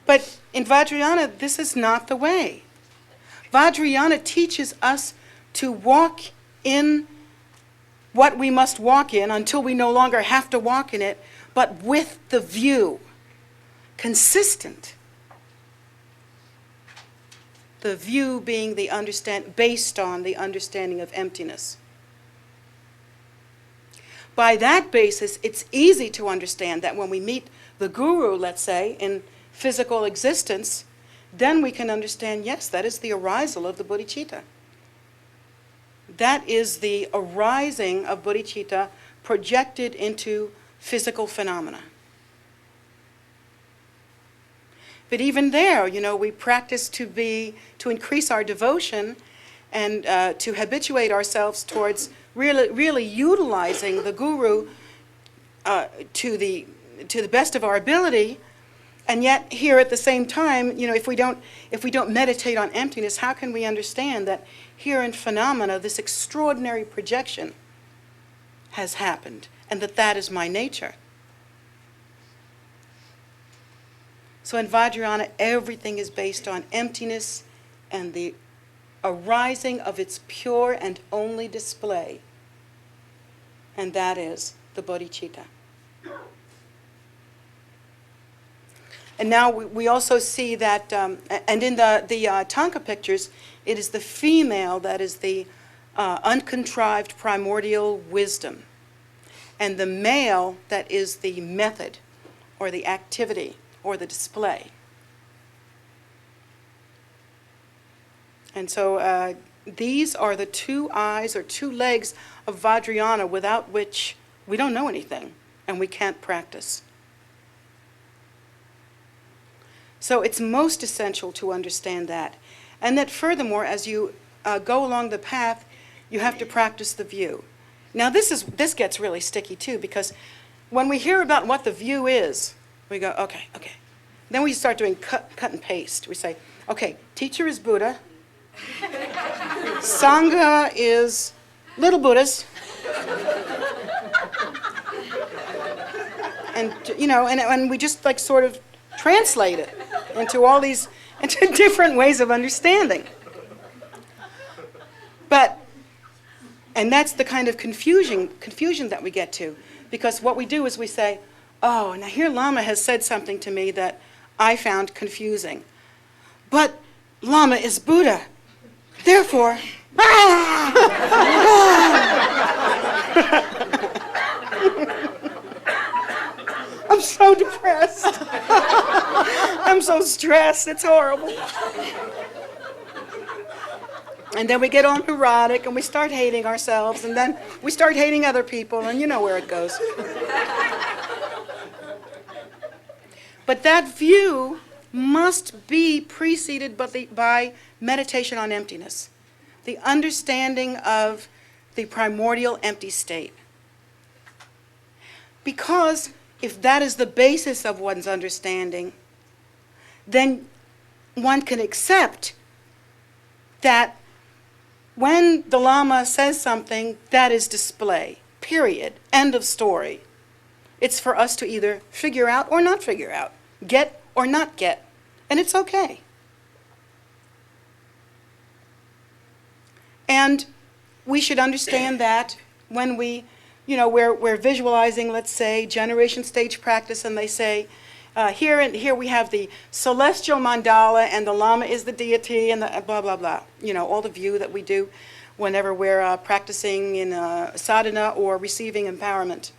But in Vajrayana, this is not the way. Vajrayana teaches us to walk in what we must walk in until we no longer have to walk in it, but with the view, consistent. The view being based on the understanding of emptiness. By that basis, it's easy to understand that when we meet the guru, let's say, in physical existence, then we can understand, yes, that is the arisal of the bodhicitta. That is the arising of bodhicitta projected into physical phenomena. But even there, we practice to increase our devotion and to habituate ourselves towards really utilizing the guru to the best of our ability. And yet here at the same time, if we don't meditate on emptiness, how can we understand that here in phenomena this extraordinary projection has happened and that is my nature? So in Vajrayana, everything is based on emptiness and the arising of its pure and only display, and that is the bodhicitta. And now we also see that, and in the Tanka pictures, it is the female that is the uncontrived primordial wisdom, and the male that is the method, or the activity, or the display. And so these are the two eyes or two legs of Vajrayana, without which we don't know anything and we can't practice. So it's most essential to understand that. And that furthermore, as you go along the path, you have to practice the view. Now this gets really sticky too, because when we hear about what the view is, we go, okay. Then we start doing cut and paste. We say, okay, teacher is Buddha. Sangha is little Buddhas. And, and we just like sort of translate it into all these, into different ways of understanding. And that's the kind of confusion that we get to. Because what we do is we say, oh, now here Lama has said something to me that I found confusing. But Lama is Buddha. Therefore, I'm so depressed. I'm so stressed. It's horrible. And then we get all neurotic and we start hating ourselves, and then we start hating other people, and you know where it goes. But that view must be preceded by meditation on emptiness, the understanding of the primordial empty state. Because if that is the basis of one's understanding, then one can accept that when the Lama says something, that is display, period, end of story. It's for us to either figure out or not figure out, get or not get, and it's okay. And we should understand that when we're visualizing, let's say, generation stage practice, and they say, here we have the celestial mandala, and the Lama is the deity, and the blah, blah, blah. All the view that we do whenever we're practicing in sadhana or receiving empowerment.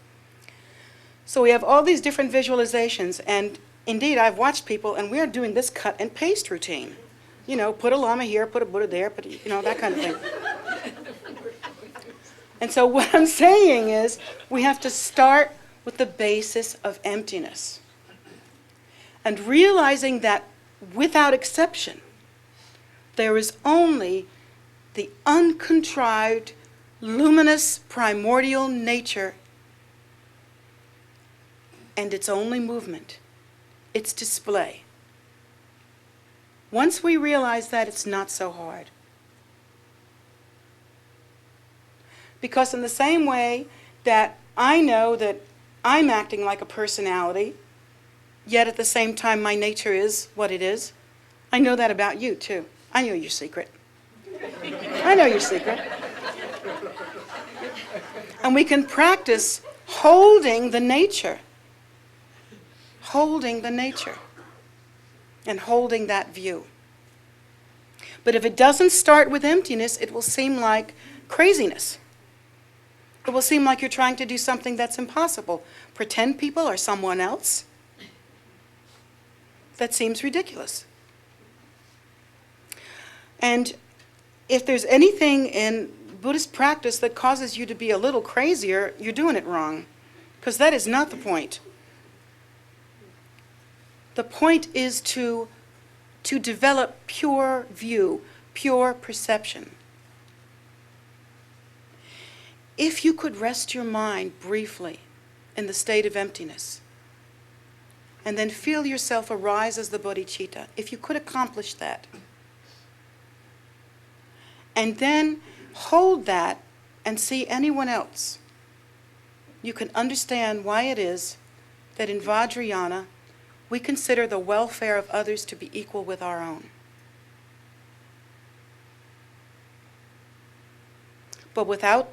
So we have all these different visualizations, and indeed, I've watched people, and we're doing this cut and paste routine. Put a Lama here, put a Buddha there, put that kind of thing. And so what I'm saying is, we have to start with the basis of emptiness. And realizing that, without exception, there is only the uncontrived, luminous, primordial nature, and its only movement, its display. Once we realize that, it's not so hard. Because in the same way that I know that I'm acting like a personality, yet at the same time my nature is what it is, I know that about you too. I know your secret. I know your secret. And we can practice holding the nature. Holding the nature. And holding that view. But if it doesn't start with emptiness, it will seem like craziness. It will seem like you're trying to do something that's impossible. Pretend people are someone else. That seems ridiculous. And if there's anything in Buddhist practice that causes you to be a little crazier, you're doing it wrong. Because that is not the point. The point is to develop pure view, pure perception. If you could rest your mind briefly in the state of emptiness, and then feel yourself arise as the bodhicitta, if you could accomplish that, and then hold that and see anyone else, you can understand why it is that in Vajrayana we consider the welfare of others to be equal with our own. But without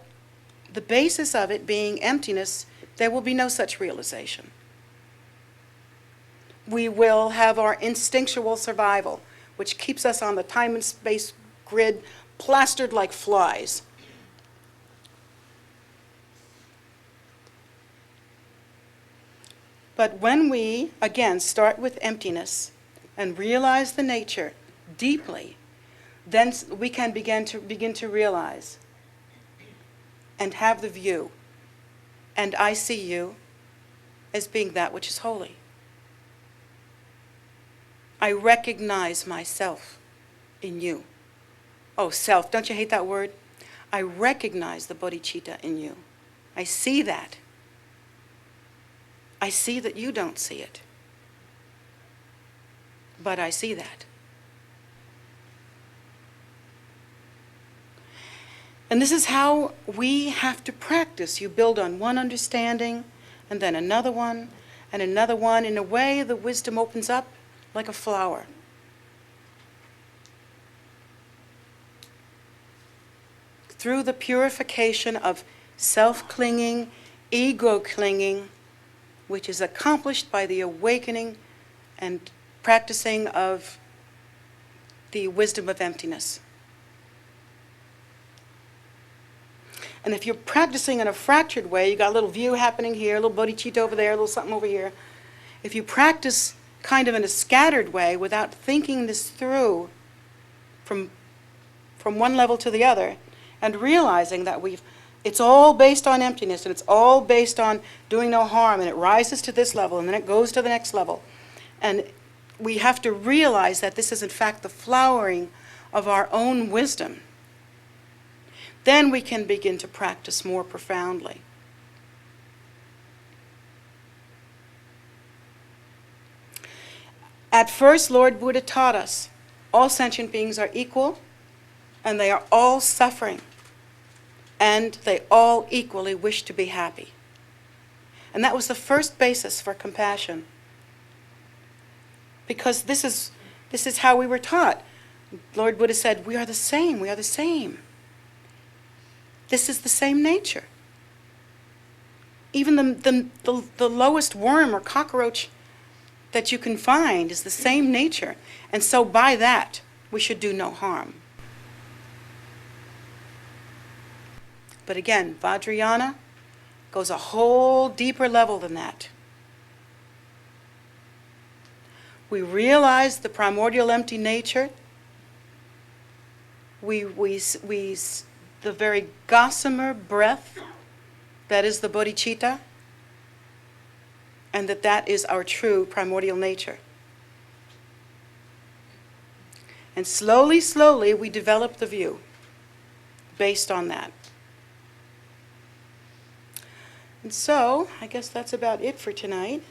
the basis of it being emptiness, there will be no such realization. we will have our instinctual survival, which keeps us on the time and space grid plastered like flies. But when we, again, start with emptiness and realize the nature deeply, then we can begin to realize and have the view, and I see you as being that which is holy. I recognize myself in you. Oh, self, don't you hate that word? I recognize the bodhicitta in you. I see that. I see that you don't see it. But I see that. And this is how we have to practice. You build on one understanding, and then another one, and another one. In a way, the wisdom opens up like a flower. Through the purification of self-clinging, ego-clinging, which is accomplished by the awakening and practicing of the wisdom of emptiness. And if you're practicing in a fractured way, you got a little view happening here, a little bodhicitta over there, a little something over here. If you practice kind of in a scattered way without thinking this through from one level to the other, and realizing that it's all based on emptiness, and it's all based on doing no harm, and it rises to this level, and then it goes to the next level. And we have to realize that this is in fact the flowering of our own wisdom. Then we can begin to practice more profoundly. At first, Lord Buddha taught us all sentient beings are equal, and they are all suffering, and they all equally wish to be happy. And that was the first basis for compassion. Because this is how we were taught. Lord Buddha said, we are the same, we are the same. This is the same nature. Even the lowest worm or cockroach that you can find is the same nature. And so by that, we should do no harm. But again, Vajrayana goes a whole deeper level than that. We realize the primordial empty nature. The very gossamer breath that is the bodhicitta, and that is our true primordial nature. And slowly, slowly, we develop the view based on that. And so, I guess that's about it for tonight.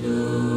To